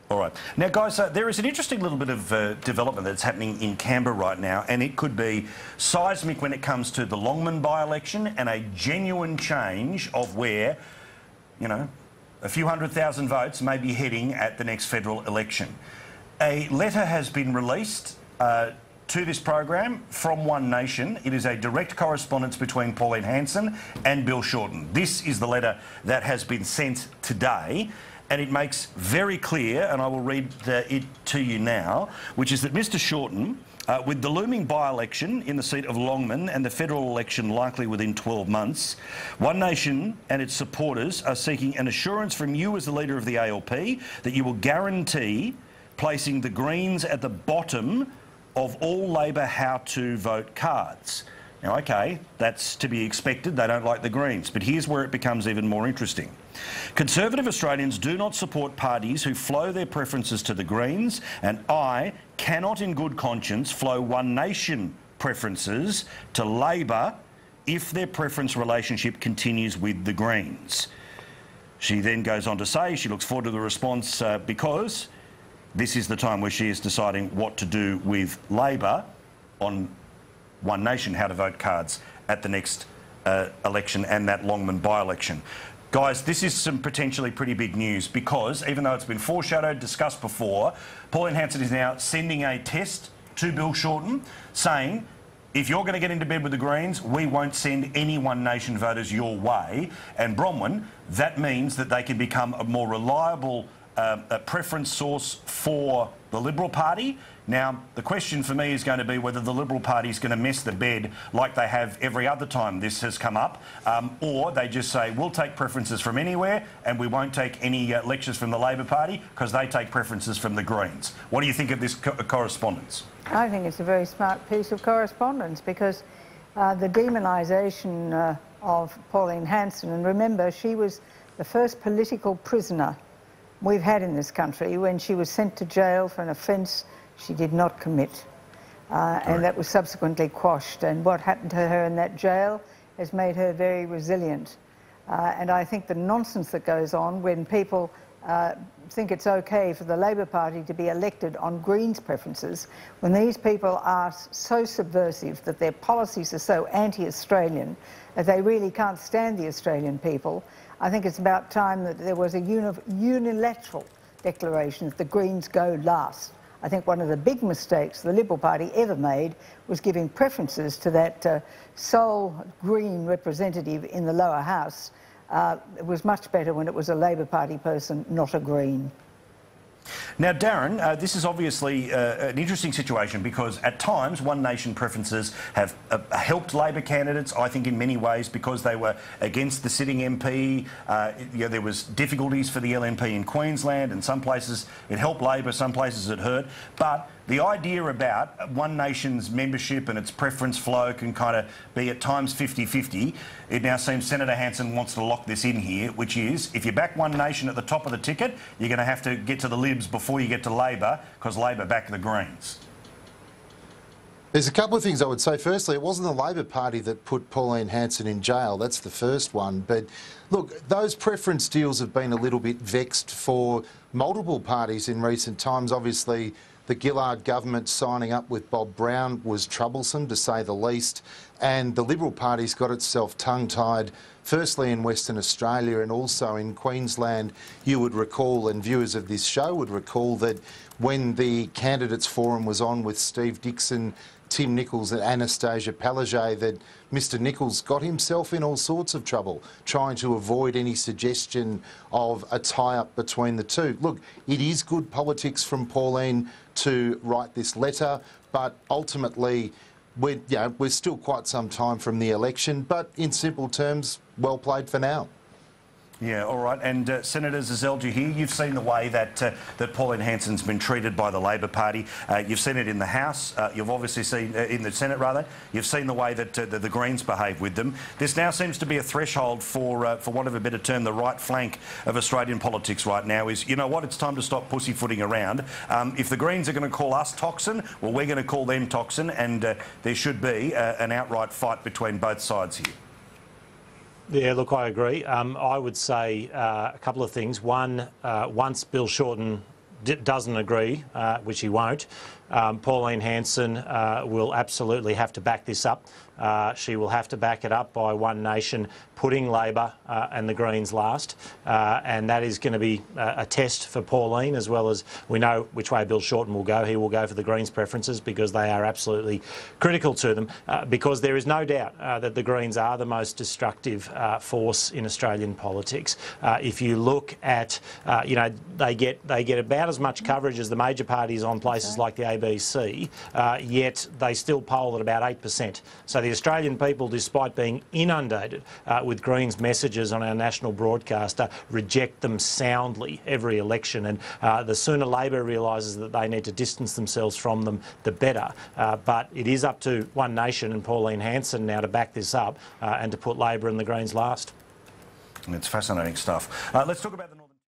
All right. Now, guys, there is an interesting little bit of development that's happening in Canberra right now, and it could be seismic when it comes to the Longman by-election and a genuine change of where, you know, a few 100,000 votes may be heading at the next federal election. A letter has been released to this program from One Nation. It is a direct correspondence between Pauline Hanson and Bill Shorten. This is the letter that has been sent today, and it makes very clear, and I will read it to you now, which is that Mr Shorten, with the looming by-election in the seat of Longman and the federal election likely within 12 months, One Nation and its supporters are seeking an assurance from you as the leader of the ALP that you will guarantee placing the Greens at the bottom of all Labor how-to vote cards. Now, OK, that's to be expected. They don't like the Greens. But here's where it becomes even more interesting. Conservative Australians do not support parties who flow their preferences to the Greens, and I cannot in good conscience flow One Nation preferences to Labor if their preference relationship continues with the Greens. She then goes on to say she looks forward to the response because this is the time where she is deciding what to do with Labor on One Nation how to vote cards at the next election and that Longman by-election. Guys, this is some potentially pretty big news because even though it's been foreshadowed, discussed before, Pauline Hanson is now sending a test to Bill Shorten saying, if you're going to get into bed with the Greens, we won't send any One Nation voters your way. And Bronwyn, that means that they can become a more reliable a preference source for the Liberal Party. Now, the question for me is going to be whether the Liberal Party is going to mess the bed like they have every other time this has come up, or they just say, we'll take preferences from anywhere and we won't take any lectures from the Labor Party because they take preferences from the Greens. What do you think of this correspondence? I think it's a very smart piece of correspondence because the demonisation of Pauline Hanson, and remember, she was the first political prisoner we've had in this country when she was sent to jail for an offence she did not commit. And that was subsequently quashed. And what happened to her in that jail has made her very resilient. And I think the nonsense that goes on when people think it's okay for the Labor Party to be elected on Greens preferences, when these people are so subversive that their policies are so anti-Australian that they really can't stand the Australian people, I think it's about time that there was a unilateral declaration that the Greens go last. I think one of the big mistakes the Liberal Party ever made was giving preferences to that sole Green representative in the lower house. It was much better when it was a Labor Party person, not a Green. Now, Darren, this is obviously an interesting situation because at times One Nation preferences have helped Labor candidates, I think, in many ways because they were against the sitting MP. There was difficulties for the LNP in Queensland, and some places it helped Labor, some places it hurt. But the idea about One Nation's membership and its preference flow can kind of be at times 50-50. It now seems Senator Hanson wants to lock this in here, which is if you back One Nation at the top of the ticket, you're going to have to get to the Libs before you get to Labor because Labor back the Greens. There's a couple of things I would say. Firstly, it wasn't the Labor Party that put Pauline Hanson in jail. That's the first one. But look, those preference deals have been a little bit vexed for multiple parties in recent times. Obviously, the Gillard government signing up with Bob Brown was troublesome, to say the least, and the Liberal Party's got itself tongue-tied, firstly in Western Australia and also in Queensland. You would recall, and viewers of this show would recall, that when the Candidates Forum was on with Steve Dixon, Tim Nicholls and Anastasia Palaszczuk, that Mr Nicholls got himself in all sorts of trouble trying to avoid any suggestion of a tie-up between the two. Look, it is good politics from Pauline to write this letter, but ultimately we're still quite some time from the election, but in simple terms, well played for now. Yeah, all right. And Senator Zazelja here, you've seen the way that that Pauline Hanson's been treated by the Labor Party. You've seen it in the House. You've obviously seen in the Senate, rather. You've seen the way that the Greens behave with them. This now seems to be a threshold for want of a better term, the right flank of Australian politics right now is, you know what, it's time to stop pussyfooting around. If the Greens are going to call us toxin, well, we're going to call them toxin, and there should be an outright fight between both sides here. Yeah, look, I agree. I would say a couple of things. One, once Bill Shorten doesn't agree, which he won't, Pauline Hanson will absolutely have to back this up. She will have to back it up by One Nation putting Labor and the Greens last, and that is going to be a test for Pauline, as well as we know which way Bill Shorten will go. He will go for the Greens' preferences because they are absolutely critical to them, because there is no doubt that the Greens are the most destructive force in Australian politics. If you look at, you know, they get about as much coverage as the major parties on places like the ABC, yet they still poll at about 8%. So the Australian people, despite being inundated with Greens messages on our national broadcaster, reject them soundly every election. And the sooner Labor realises that they need to distance themselves from them, the better. But it is up to One Nation and Pauline Hanson now to back this up and to put Labor and the Greens last. It's fascinating stuff. Let's talk about the